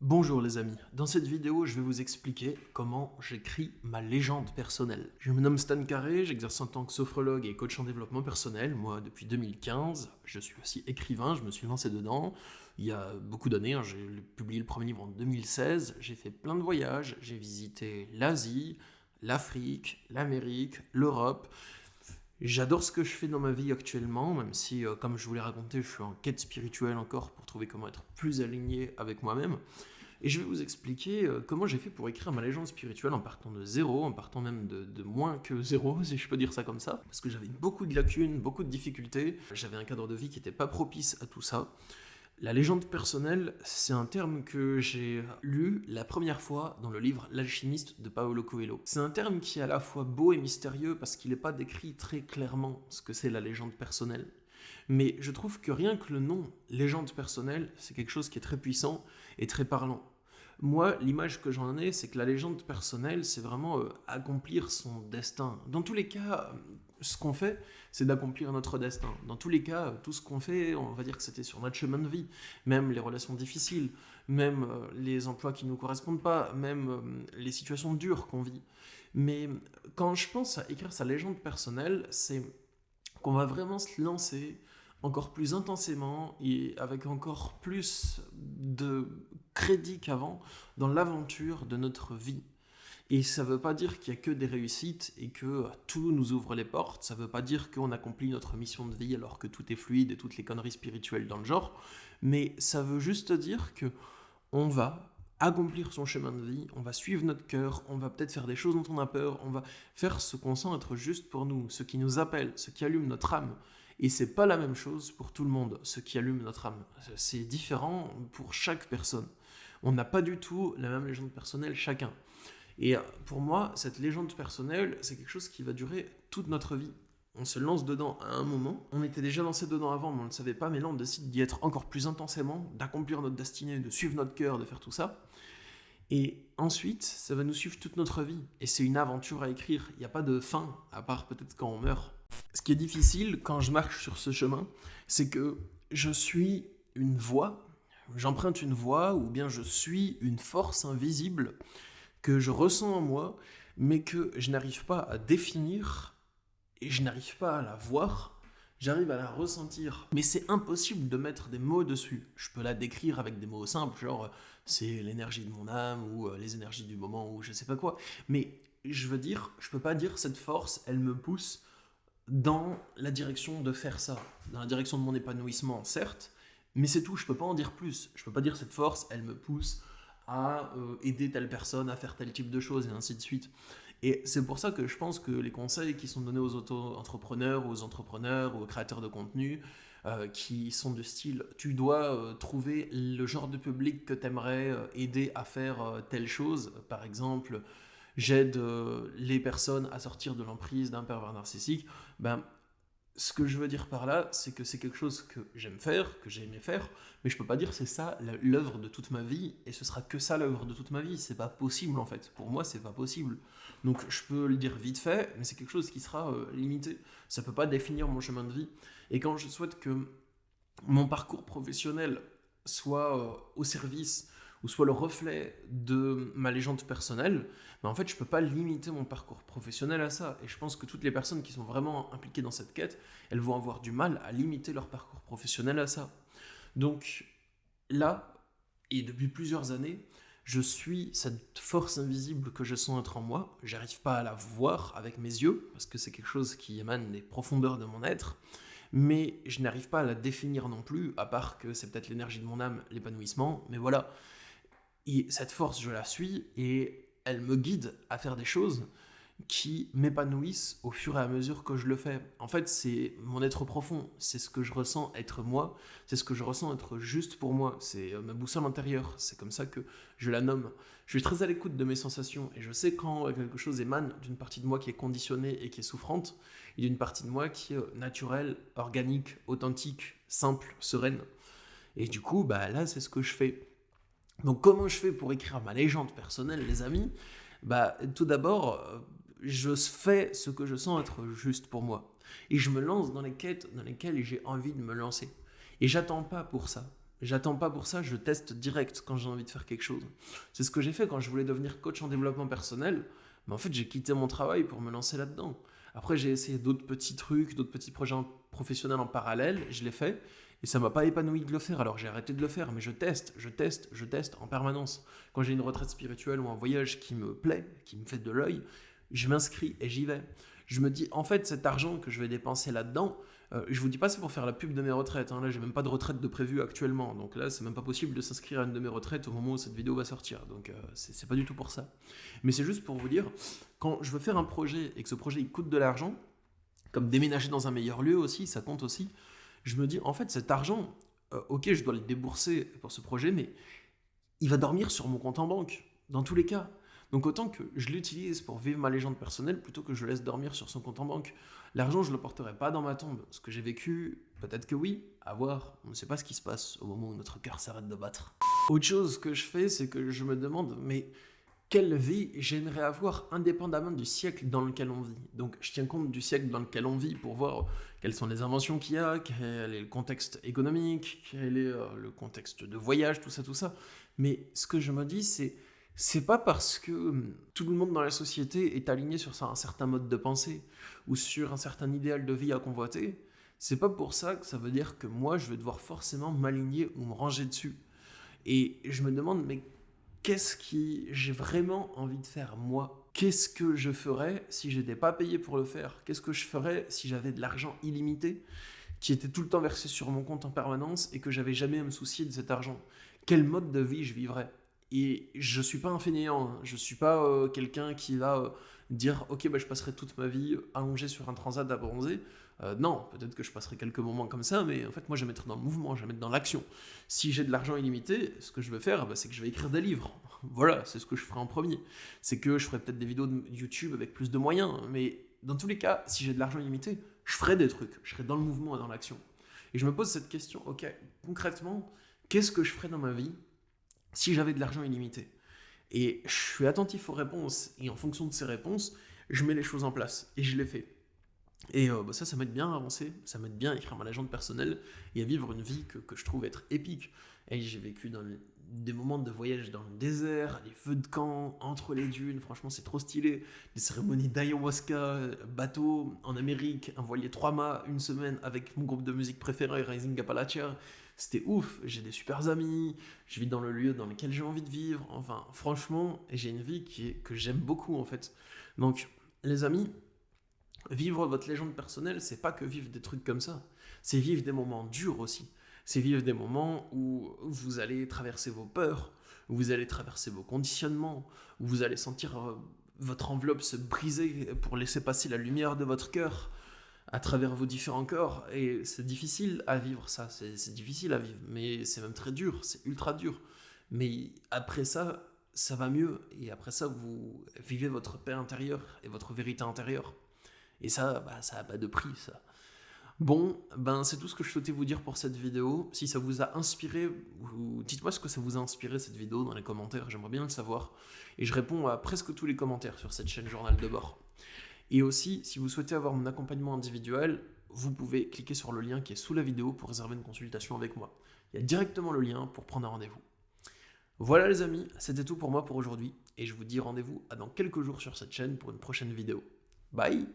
Bonjour les amis, dans cette vidéo je vais vous expliquer comment j'écris ma légende personnelle. Je me nomme Stan Carré, j'exerce en tant que sophrologue et coach en développement personnel, moi depuis 2015. Je suis aussi écrivain, je me suis lancé dedans il y a beaucoup d'années, j'ai publié le premier livre en 2016, j'ai fait plein de voyages, j'ai visité l'Asie, l'Afrique, l'Amérique, l'Europe. J'adore ce que je fais dans ma vie actuellement, même si, comme je vous l'ai raconté, je suis en quête spirituelle encore pour trouver comment être plus aligné avec moi-même. Et je vais vous expliquer comment j'ai fait pour écrire ma légende spirituelle en partant de zéro, en partant même de moins que zéro, si je peux dire ça comme ça. Parce que j'avais beaucoup de lacunes, beaucoup de difficultés, j'avais un cadre de vie qui n'était pas propice à tout ça. La légende personnelle, c'est un terme que j'ai lu la première fois dans le livre L'Alchimiste de Paulo Coelho. C'est un terme qui est à la fois beau et mystérieux parce qu'il n'est pas décrit très clairement ce que c'est la légende personnelle. Mais je trouve que rien que le nom légende personnelle, c'est quelque chose qui est très puissant et très parlant. Moi, l'image que j'en ai, c'est que la légende personnelle, c'est vraiment accomplir son destin. Dans tous les cas, ce qu'on fait, c'est d'accomplir notre destin. Dans tous les cas, tout ce qu'on fait, on va dire que c'était sur notre chemin de vie. Même les relations difficiles, même les emplois qui ne nous correspondent pas, même les situations dures qu'on vit. Mais quand je pense à écrire sa légende personnelle, c'est qu'on va vraiment se lancer encore plus intensément et avec encore plus de crédit qu'avant dans l'aventure de notre vie. Et ça ne veut pas dire qu'il n'y a que des réussites et que tout nous ouvre les portes, ça ne veut pas dire qu'on accomplit notre mission de vie alors que tout est fluide et toutes les conneries spirituelles dans le genre, mais ça veut juste dire que on va accomplir son chemin de vie, on va suivre notre cœur, on va peut-être faire des choses dont on a peur, on va faire ce qu'on sent être juste pour nous, ce qui nous appelle, ce qui allume notre âme. Et c'est pas la même chose pour tout le monde, ce qui allume notre âme. C'est différent pour chaque personne. On n'a pas du tout la même légende personnelle chacun. Et pour moi, cette légende personnelle, c'est quelque chose qui va durer toute notre vie. On se lance dedans à un moment. On était déjà lancé dedans avant, mais on ne le savait pas. Mais là, on décide d'y être encore plus intensément, d'accomplir notre destinée, de suivre notre cœur, de faire tout ça. Et ensuite, ça va nous suivre toute notre vie. Et c'est une aventure à écrire. Il n'y a pas de fin, à part peut-être quand on meurt. Ce qui est difficile quand je marche sur ce chemin, c'est que je suis une voie, j'emprunte une voie, ou bien je suis une force invisible que je ressens en moi, mais que je n'arrive pas à définir, et je n'arrive pas à la voir, j'arrive à la ressentir. Mais c'est impossible de mettre des mots dessus. Je peux la décrire avec des mots simples, genre c'est l'énergie de mon âme, ou les énergies du moment, ou je sais pas quoi. Mais je veux dire, je peux pas dire cette force, elle me pousse dans la direction de faire ça, dans la direction de mon épanouissement, certes, mais c'est tout, je peux pas en dire plus. Je peux pas dire cette force, elle me pousse à aider telle personne à faire tel type de choses et ainsi de suite. Et c'est pour ça que je pense que les conseils qui sont donnés aux auto-entrepreneurs, aux entrepreneurs, aux créateurs de contenu, qui sont de style tu dois trouver le genre de public que tu aimerais aider à faire telle chose, par exemple j'aide les personnes à sortir de l'emprise d'un pervers narcissique, ben, ce que je veux dire par là, c'est que c'est quelque chose que j'aime faire, que j'ai aimé faire, mais je peux pas dire c'est ça l'œuvre de toute ma vie, et ce sera que ça l'œuvre de toute ma vie, c'est pas possible en fait, pour moi c'est pas possible. Donc je peux le dire vite fait, mais c'est quelque chose qui sera limité, ça peut pas définir mon chemin de vie, et quand je souhaite que mon parcours professionnel soit au service ou soit le reflet de ma légende personnelle, mais en fait je peux pas limiter mon parcours professionnel à ça. Et je pense que toutes les personnes qui sont vraiment impliquées dans cette quête, elles vont avoir du mal à limiter leur parcours professionnel à ça. Donc là, et depuis plusieurs années, je suis cette force invisible que je sens être en moi. J'arrive pas à la voir avec mes yeux, parce que c'est quelque chose qui émane des profondeurs de mon être, mais je n'arrive pas à la définir non plus, à part que c'est peut-être l'énergie de mon âme, l'épanouissement, mais voilà. Et cette force, je la suis, et elle me guide à faire des choses qui m'épanouissent au fur et à mesure que je le fais. En fait, c'est mon être profond, c'est ce que je ressens être moi, c'est ce que je ressens être juste pour moi, c'est ma boussole intérieure, c'est comme ça que je la nomme. Je suis très à l'écoute de mes sensations, et je sais quand quelque chose émane d'une partie de moi qui est conditionnée et qui est souffrante, et d'une partie de moi qui est naturelle, organique, authentique, simple, sereine. Et du coup, bah là, c'est ce que je fais. Donc comment je fais pour écrire ma légende personnelle, les amis? Bah, tout d'abord, je fais ce que je sens être juste pour moi. Et je me lance dans les quêtes dans lesquelles j'ai envie de me lancer. Et j'attends pas pour ça. J'attends pas pour ça, je teste direct quand j'ai envie de faire quelque chose. C'est ce que j'ai fait quand je voulais devenir coach en développement personnel. Mais en fait, j'ai quitté mon travail pour me lancer là-dedans. Après, j'ai essayé d'autres petits trucs, d'autres petits projets professionnels en parallèle, je l'ai fait, et ça m'a pas épanoui de le faire, alors j'ai arrêté de le faire, mais je teste en permanence. Quand j'ai une retraite spirituelle ou un voyage qui me plaît, qui me fait de l'œil, je m'inscris et j'y vais. Je me dis, en fait, cet argent que je vais dépenser là-dedans, je vous dis pas c'est pour faire la pub de mes retraites, hein. Là j'ai même pas de retraite de prévue actuellement, donc là c'est même pas possible de s'inscrire à une de mes retraites au moment où cette vidéo va sortir, donc c'est pas du tout pour ça. Mais c'est juste pour vous dire, quand je veux faire un projet et que ce projet il coûte de l'argent, comme déménager dans un meilleur lieu aussi, ça compte aussi, je me dis en fait cet argent, ok je dois le débourser pour ce projet, mais il va dormir sur mon compte en banque, dans tous les cas. Donc autant que je l'utilise pour vivre ma légende personnelle plutôt que je laisse dormir sur son compte en banque. L'argent, je ne le porterai pas dans ma tombe. Ce que j'ai vécu, peut-être que oui, à voir. On ne sait pas ce qui se passe au moment où notre cœur s'arrête de battre. Autre chose que je fais, c'est que je me demande, mais quelle vie j'aimerais avoir indépendamment du siècle dans lequel on vit. Donc je tiens compte du siècle dans lequel on vit pour voir quelles sont les inventions qu'il y a, quel est le contexte économique, quel est le contexte de voyage, tout ça. Mais ce que je me dis, c'est pas parce que tout le monde dans la société est aligné sur un certain mode de pensée ou sur un certain idéal de vie à convoiter, c'est pas pour ça que ça veut dire que moi je vais devoir forcément m'aligner ou me ranger dessus. Et je me demande, mais qu'est-ce qui j'ai vraiment envie de faire moi? Qu'est-ce que je ferais si j'étais pas payé pour le faire? Qu'est-ce que je ferais si j'avais de l'argent illimité qui était tout le temps versé sur mon compte en permanence et que j'avais jamais à me soucier de cet argent? Quel mode de vie je vivrais? Et je suis pas un fainéant, hein. Je suis pas quelqu'un qui va dire ok bah, je passerai toute ma vie allongé sur un transat à bronzer. Non, peut-être que je passerai quelques moments comme ça, mais en fait moi je vais mettre dans le mouvement, je vais mettre dans l'action. Si j'ai de l'argent illimité, ce que je vais faire, bah, c'est que je vais écrire des livres. Voilà, c'est ce que je ferai en premier. C'est que je ferai peut-être des vidéos de YouTube avec plus de moyens, mais dans tous les cas, si j'ai de l'argent illimité, je ferai des trucs, je serai dans le mouvement et dans l'action. Et je me pose cette question, ok, concrètement, qu'est-ce que je ferais dans ma vie si j'avais de l'argent illimité? Et je suis attentif aux réponses, et en fonction de ces réponses, je mets les choses en place, et je les fais. Et bah ça m'aide bien à avancer, ça m'aide bien à écrire ma légende personnelle, et à vivre une vie que je trouve être épique. Et j'ai vécu des moments de voyage dans le désert, des feux de camp, entre les dunes, franchement c'est trop stylé, des cérémonies d'ayahuasca, bateau en Amérique, un voilier 3 mâts, une semaine avec mon groupe de musique préféré, Rising Appalachia. C'était ouf, j'ai des super amis, je vis dans le lieu dans lequel j'ai envie de vivre, enfin franchement, j'ai une vie que j'aime beaucoup en fait. Donc les amis, vivre votre légende personnelle, c'est pas que vivre des trucs comme ça, c'est vivre des moments durs aussi. C'est vivre des moments où vous allez traverser vos peurs, où vous allez traverser vos conditionnements, où vous allez sentir votre enveloppe se briser pour laisser passer la lumière de votre cœur à travers vos différents corps. Et c'est difficile à vivre ça, c'est difficile à vivre, mais c'est même très dur, c'est ultra dur. Mais après ça, ça va mieux, et après ça, vous vivez votre paix intérieure et votre vérité intérieure. Et ça, bah, ça n'a pas de prix, ça. Bon, ben c'est tout ce que je souhaitais vous dire pour cette vidéo. Si ça vous a inspiré, dites-moi ce que ça vous a inspiré cette vidéo dans les commentaires, j'aimerais bien le savoir. Et je réponds à presque tous les commentaires sur cette chaîne Journal de bord. Et aussi, si vous souhaitez avoir mon accompagnement individuel, vous pouvez cliquer sur le lien qui est sous la vidéo pour réserver une consultation avec moi. Il y a directement le lien pour prendre un rendez-vous. Voilà les amis, c'était tout pour moi pour aujourd'hui, et je vous dis rendez-vous à dans quelques jours sur cette chaîne pour une prochaine vidéo. Bye!